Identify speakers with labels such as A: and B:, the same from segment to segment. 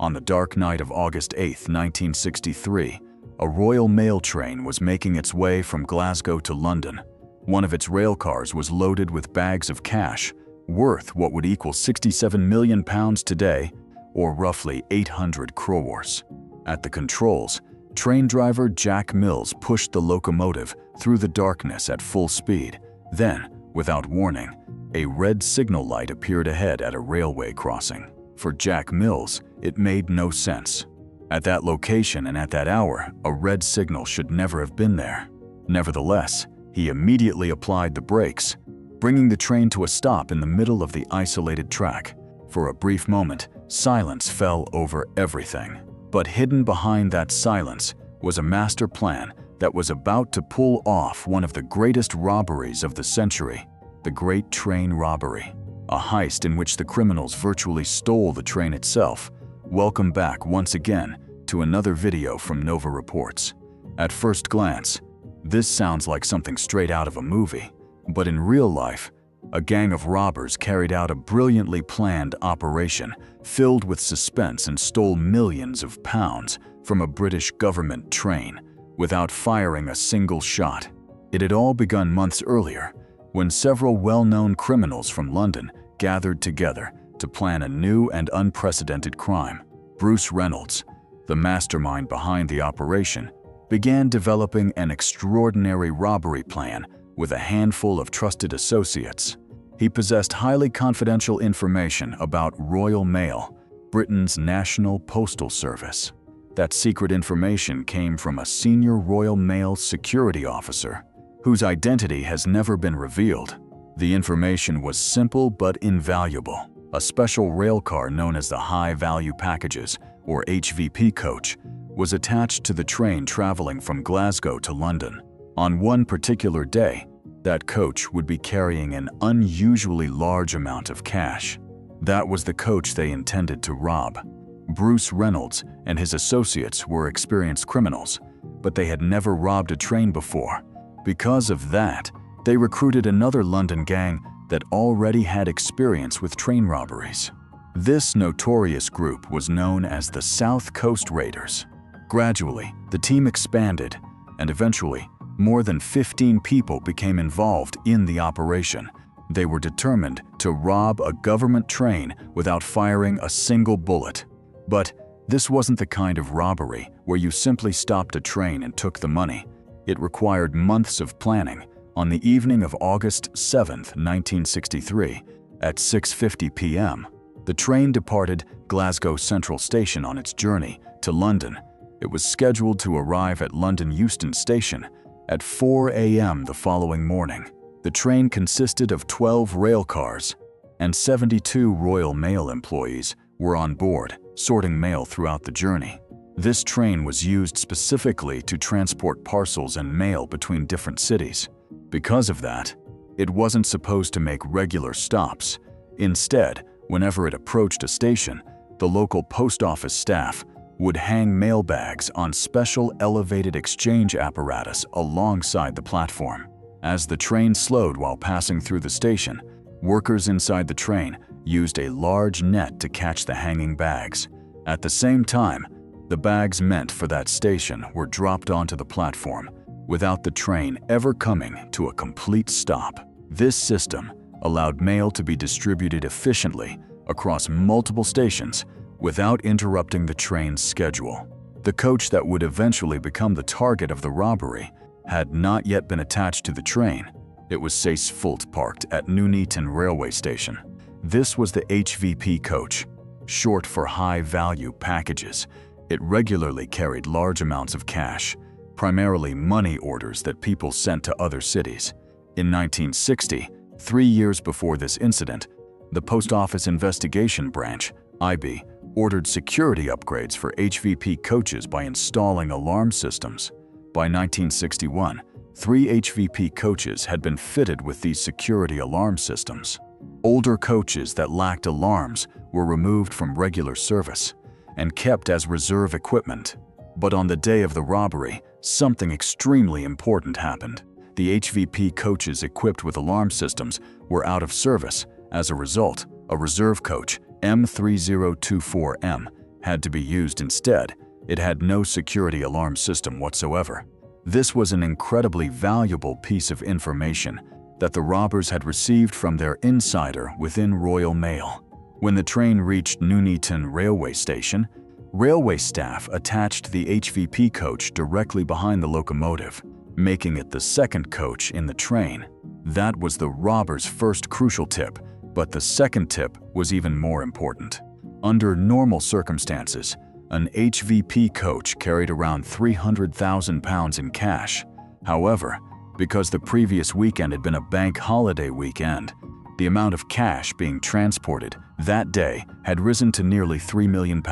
A: On the dark night of August 8, 1963, a Royal Mail train was making its way from Glasgow to London. One of its rail cars was loaded with bags of cash, worth what would equal £67 million today, or roughly 800 crores. At the controls, train driver Jack Mills pushed the locomotive through the darkness at full speed. Then, without warning, a red signal light appeared ahead at a railway crossing. For Jack Mills, it made no sense. At that location and at that hour, a red signal should never have been there. Nevertheless, he immediately applied the brakes, bringing the train to a stop in the middle of the isolated track. For a brief moment, silence fell over everything. But hidden behind that silence was a master plan that was about to pull off one of the greatest robberies of the century, the Great Train Robbery, a heist in which the criminals virtually stole the train itself. Welcome back once again to another video from Nova Reports. At first glance, this sounds like something straight out of a movie, but in real life, a gang of robbers carried out a brilliantly planned operation filled with suspense and stole millions of pounds from a British government train without firing a single shot. It had all begun months earlier, when several well-known criminals from London gathered together to plan a new and unprecedented crime. Bruce Reynolds, the mastermind behind the operation, began developing an extraordinary robbery plan with a handful of trusted associates. He possessed highly confidential information about Royal Mail, Britain's national postal service. That secret information came from a senior Royal Mail security officer, whose identity has never been revealed. The information was simple but invaluable. A special rail car known as the High Value Packages, or HVP coach, was attached to the train traveling from Glasgow to London. On one particular day, that coach would be carrying an unusually large amount of cash. That was the coach they intended to rob. Bruce Reynolds and his associates were experienced criminals, but they had never robbed a train before. Because of that, they recruited another London gang that already had experience with train robberies. This notorious group was known as the South Coast Raiders. Gradually, the team expanded, and eventually, more than 15 people became involved in the operation. They were determined to rob a government train without firing a single bullet. But this wasn't the kind of robbery where you simply stopped a train and took the money. It required months of planning. On the evening of August 7, 1963, at 6:50 p.m., the train departed Glasgow Central Station on its journey to London. It was scheduled to arrive at London Euston Station at 4 a.m. the following morning. The train consisted of 12 rail cars, and 72 Royal Mail employees were on board, sorting mail throughout the journey. This train was used specifically to transport parcels and mail between different cities. Because of that, it wasn't supposed to make regular stops. Instead, whenever it approached a station, the local post office staff would hang mail bags on special elevated exchange apparatus alongside the platform. As the train slowed while passing through the station, workers inside the train used a large net to catch the hanging bags. At the same time, the bags meant for that station were dropped onto the platform, without the train ever coming to a complete stop. This system allowed mail to be distributed efficiently across multiple stations without interrupting the train's schedule. The coach that would eventually become the target of the robbery had not yet been attached to the train. It was Sace-Fult parked at Nuneaton Railway Station. This was the HVP coach, short for High Value Packages. It regularly carried large amounts of cash, primarily money orders that people sent to other cities. In 1960, 3 years before this incident, the Post Office Investigation Branch, IB, ordered security upgrades for HVP coaches by installing alarm systems. By 1961, 3 HVP coaches had been fitted with these security alarm systems. Older coaches that lacked alarms were removed from regular service and kept as reserve equipment. But on the day of the robbery, something extremely important happened. The HVP coaches equipped with alarm systems were out of service. As a result, a reserve coach, M3024M, had to be used instead. It had no security alarm system whatsoever. This was an incredibly valuable piece of information that the robbers had received from their insider within Royal Mail. When the train reached Nuneaton railway station, railway staff attached the HVP coach directly behind the locomotive, making it the second coach in the train. That was the robbers' first crucial tip, but the second tip was even more important. Under normal circumstances, an HVP coach carried around £300,000 in cash. However, because the previous weekend had been a bank holiday weekend, the amount of cash being transported that day had risen to nearly £3 million.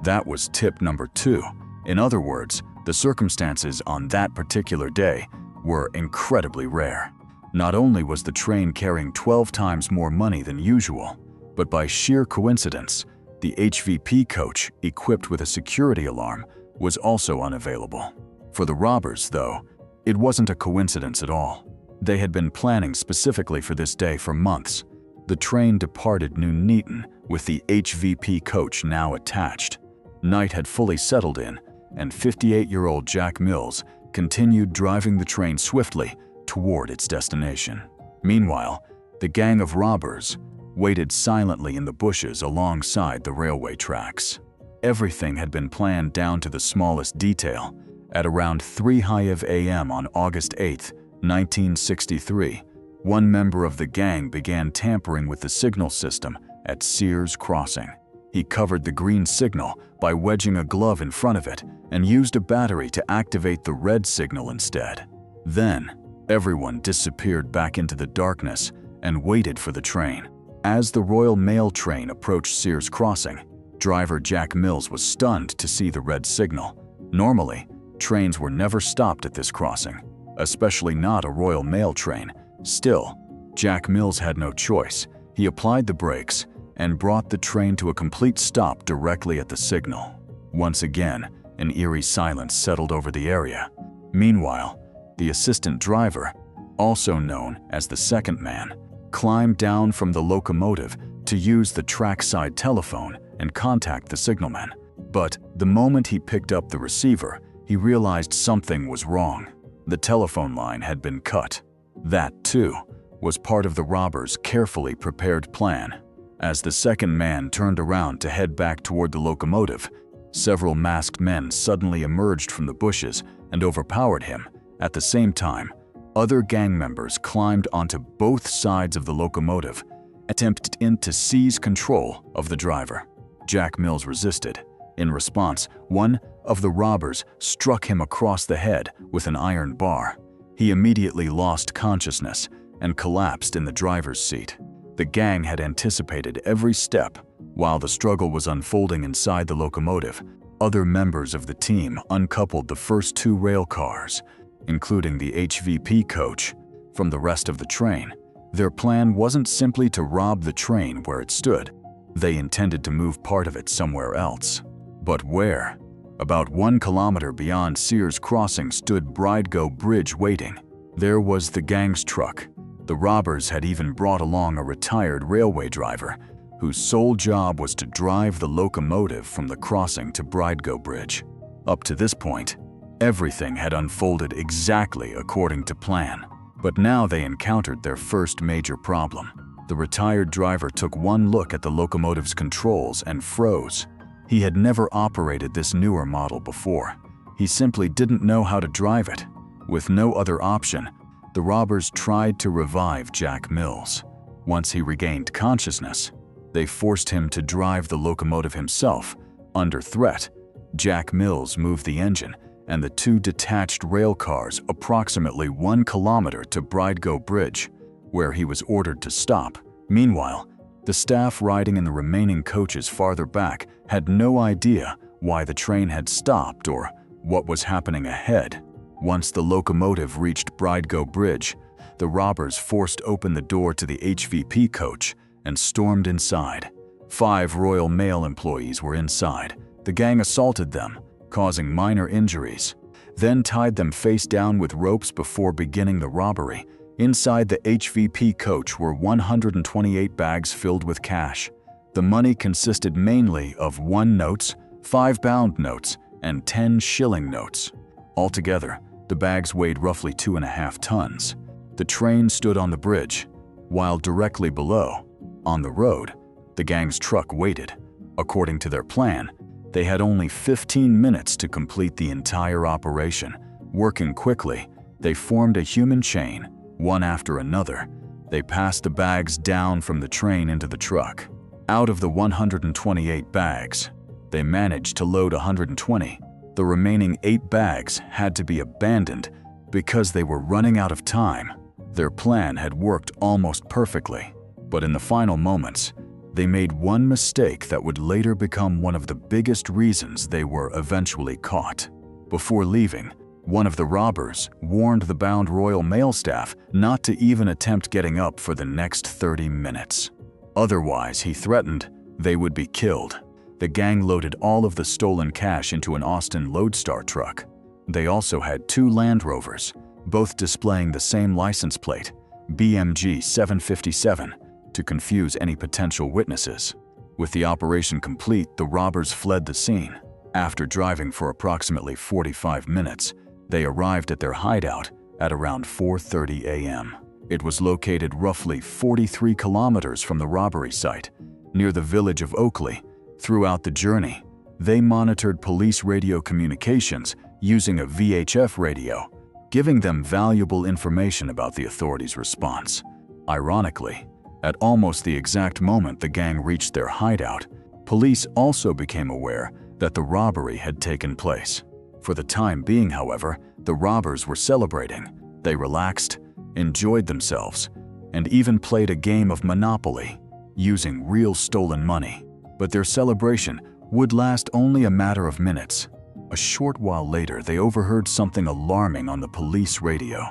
A: That was tip number 2. In other words, the circumstances on that particular day were incredibly rare. Not only was the train carrying 12 times more money than usual, but by sheer coincidence, the HVP coach, equipped with a security alarm, was also unavailable. For the robbers, though, it wasn't a coincidence at all. They had been planning specifically for this day for months. The train departed Nuneaton with the HVP coach now attached. Night had fully settled in, and 58-year-old Jack Mills continued driving the train swiftly toward its destination. Meanwhile, the gang of robbers waited silently in the bushes alongside the railway tracks. Everything had been planned down to the smallest detail. At around 3:00 a.m. on August 8, 1963, one member of the gang began tampering with the signal system at Sears Crossing. He covered the green signal by wedging a glove in front of it and used a battery to activate the red signal instead. Then, everyone disappeared back into the darkness and waited for the train. As the Royal Mail train approached Sears Crossing, driver Jack Mills was stunned to see the red signal. Normally, trains were never stopped at this crossing, especially not a Royal Mail train. Still, Jack Mills had no choice. He applied the brakes and brought the train to a complete stop directly at the signal. Once again, an eerie silence settled over the area. Meanwhile, the assistant driver, also known as the second man, climbed down from the locomotive to use the trackside telephone and contact the signalman. But the moment he picked up the receiver, he realized something was wrong. The telephone line had been cut. That, too, was part of the robbers' carefully prepared plan. As the second man turned around to head back toward the locomotive, several masked men suddenly emerged from the bushes and overpowered him. At the same time, other gang members climbed onto both sides of the locomotive, attempting to seize control of the driver. Jack Mills resisted. In response, one of the robbers struck him across the head with an iron bar. He immediately lost consciousness and collapsed in the driver's seat. The gang had anticipated every step. While the struggle was unfolding inside the locomotive, other members of the team uncoupled the first 2 rail cars, including the HVP coach, from the rest of the train. Their plan wasn't simply to rob the train where it stood. They intended to move part of it somewhere else. But where? About 1 kilometer beyond Sears Crossing stood Bridego Bridge waiting. There was the gang's truck. The robbers had even brought along a retired railway driver, whose sole job was to drive the locomotive from the crossing to Bridego Bridge. Up to this point, everything had unfolded exactly according to plan. But now they encountered their first major problem. The retired driver took one look at the locomotive's controls and froze. He had never operated this newer model before. He simply didn't know how to drive it. With no other option, the robbers tried to revive Jack Mills. Once he regained consciousness, they forced him to drive the locomotive himself. Under threat, Jack Mills moved the engine and the 2 detached rail cars approximately 1 kilometer to Bridego Bridge, where he was ordered to stop. Meanwhile, the staff riding in the remaining coaches farther back had no idea why the train had stopped or what was happening ahead. Once the locomotive reached Bridego Bridge, the robbers forced open the door to the HVP coach and stormed inside. 5 Royal Mail employees were inside. The gang assaulted them, causing minor injuries, then tied them face down with ropes before beginning the robbery. Inside the HVP coach were 128 bags filled with cash. The money consisted mainly of 1 notes, 5-pound notes, and 10 shilling notes. Altogether, the bags weighed roughly 2.5 tons. The train stood on the bridge, while directly below, on the road, the gang's truck waited. According to their plan, they had only 15 minutes to complete the entire operation. Working quickly, they formed a human chain, one after another. They passed the bags down from the train into the truck. Out of the 128 bags, they managed to load 120. The remaining 8 bags had to be abandoned because they were running out of time. Their plan had worked almost perfectly, but in the final moments, they made one mistake that would later become one of the biggest reasons they were eventually caught. Before leaving, one of the robbers warned the bound Royal Mail staff not to even attempt getting up for the next 30 minutes. Otherwise, he threatened, they would be killed. The gang loaded all of the stolen cash into an Austin Lodestar truck. They also had 2 Land Rovers, both displaying the same license plate, BMG 757, to confuse any potential witnesses. With the operation complete, the robbers fled the scene. After driving for approximately 45 minutes, they arrived at their hideout at around 4:30 a.m. It was located roughly 43 kilometers from the robbery site, near the village of Oakley. Throughout the journey, they monitored police radio communications using a VHF radio, giving them valuable information about the authorities' response. Ironically, at almost the exact moment the gang reached their hideout, police also became aware that the robbery had taken place. For the time being, however, the robbers were celebrating. They relaxed, enjoyed themselves, and even played a game of Monopoly, using real stolen money. But their celebration would last only a matter of minutes. A short while later, they overheard something alarming on the police radio.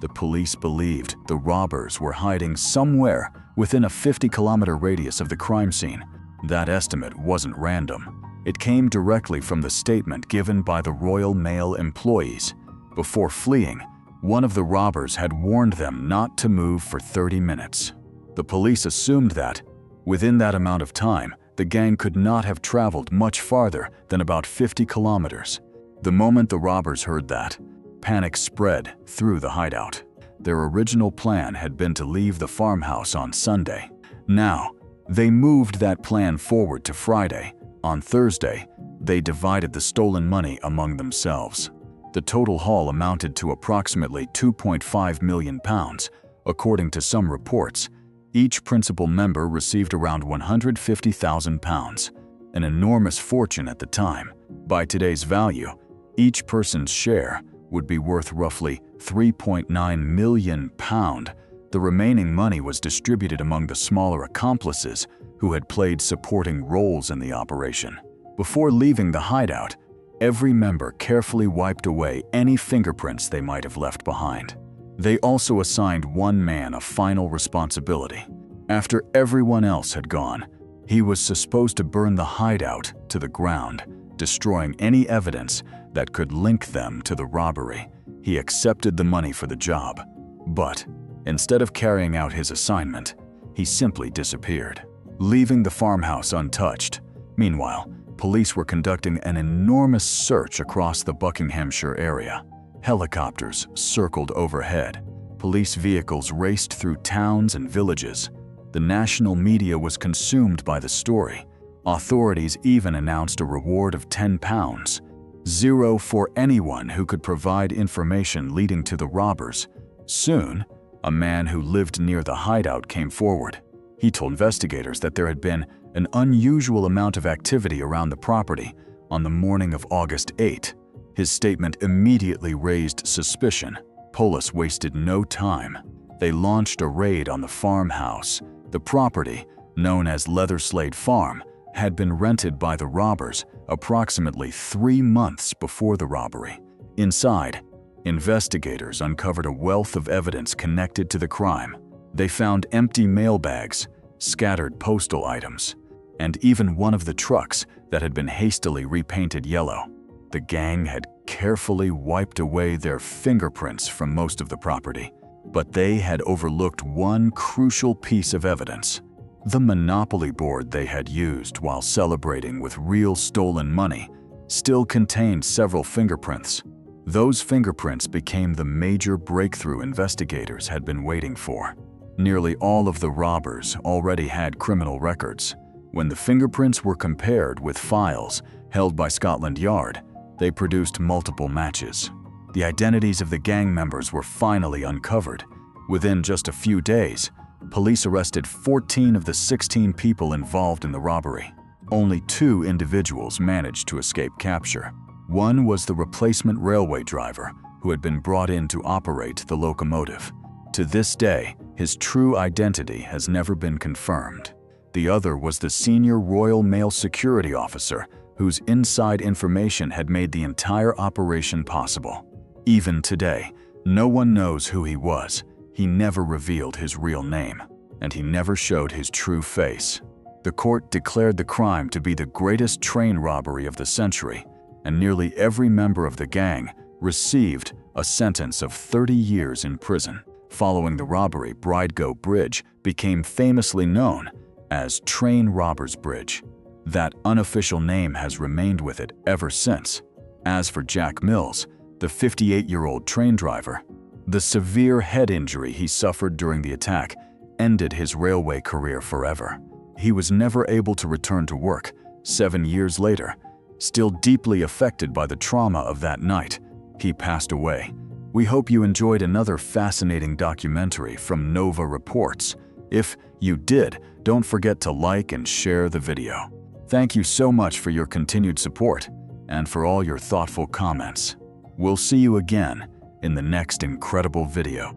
A: The police believed the robbers were hiding somewhere within a 50-kilometer radius of the crime scene. That estimate wasn't random. It came directly from the statement given by the Royal Mail employees. Before fleeing, one of the robbers had warned them not to move for 30 minutes. The police assumed that, within that amount of time, the gang could not have traveled much farther than about 50 kilometers. The moment the robbers heard that, panic spread through the hideout. Their original plan had been to leave the farmhouse on Sunday. Now, they moved that plan forward to Friday. On Thursday, they divided the stolen money among themselves. The total haul amounted to approximately £2.5 million. According to some reports, each principal member received around £150,000, an enormous fortune at the time. By today's value, each person's share would be worth roughly £3.9 million. The remaining money was distributed among the smaller accomplices who had played supporting roles in the operation. Before leaving the hideout, every member carefully wiped away any fingerprints they might have left behind. They also assigned one man a final responsibility. After everyone else had gone, he was supposed to burn the hideout to the ground, destroying any evidence that could link them to the robbery. He accepted the money for the job, but instead of carrying out his assignment, he simply disappeared, leaving the farmhouse untouched. Meanwhile, police were conducting an enormous search across the Buckinghamshire area. Helicopters circled overhead. Police vehicles raced through towns and villages. The national media was consumed by the story. Authorities even announced a reward of £10, zero for anyone who could provide information leading to the robbers. Soon, a man who lived near the hideout came forward. He told investigators that there had been an unusual amount of activity around the property on the morning of August 8. His statement immediately raised suspicion. Police wasted no time. They launched a raid on the farmhouse. The property, known as Leatherslade Farm, had been rented by the robbers approximately 3 months before the robbery. Inside, investigators uncovered a wealth of evidence connected to the crime. They found empty mailbags, scattered postal items, and even one of the trucks that had been hastily repainted yellow. The gang had carefully wiped away their fingerprints from most of the property, but they had overlooked one crucial piece of evidence: The Monopoly board they had used while celebrating with real stolen money still contained several fingerprints. Those fingerprints became the major breakthrough investigators had been waiting for. Nearly all of the robbers already had criminal records. When the fingerprints were compared with files held by Scotland Yard, they produced multiple matches. The identities of the gang members were finally uncovered. Within just a few days, police arrested 14 of the 16 people involved in the robbery. Only 2 individuals managed to escape capture. One was the replacement railway driver who had been brought in to operate the locomotive. To this day, his true identity has never been confirmed. The other was the senior Royal Mail security officer whose inside information had made the entire operation possible. Even today, no one knows who he was. He never revealed his real name, and he never showed his true face. The court declared the crime to be the greatest train robbery of the century, and nearly every member of the gang received a sentence of 30 years in prison. Following the robbery, Bridego Bridge became famously known as Train Robbers Bridge. That unofficial name has remained with it ever since. As for Jack Mills, the 58-year-old train driver, the severe head injury he suffered during the attack ended his railway career forever. He was never able to return to work 7 years later. Still deeply affected by the trauma of that night, he passed away. We hope you enjoyed another fascinating documentary from Nova Reports. If you did, don't forget to like and share the video. Thank you so much for your continued support and for all your thoughtful comments. We'll see you again in the next incredible video.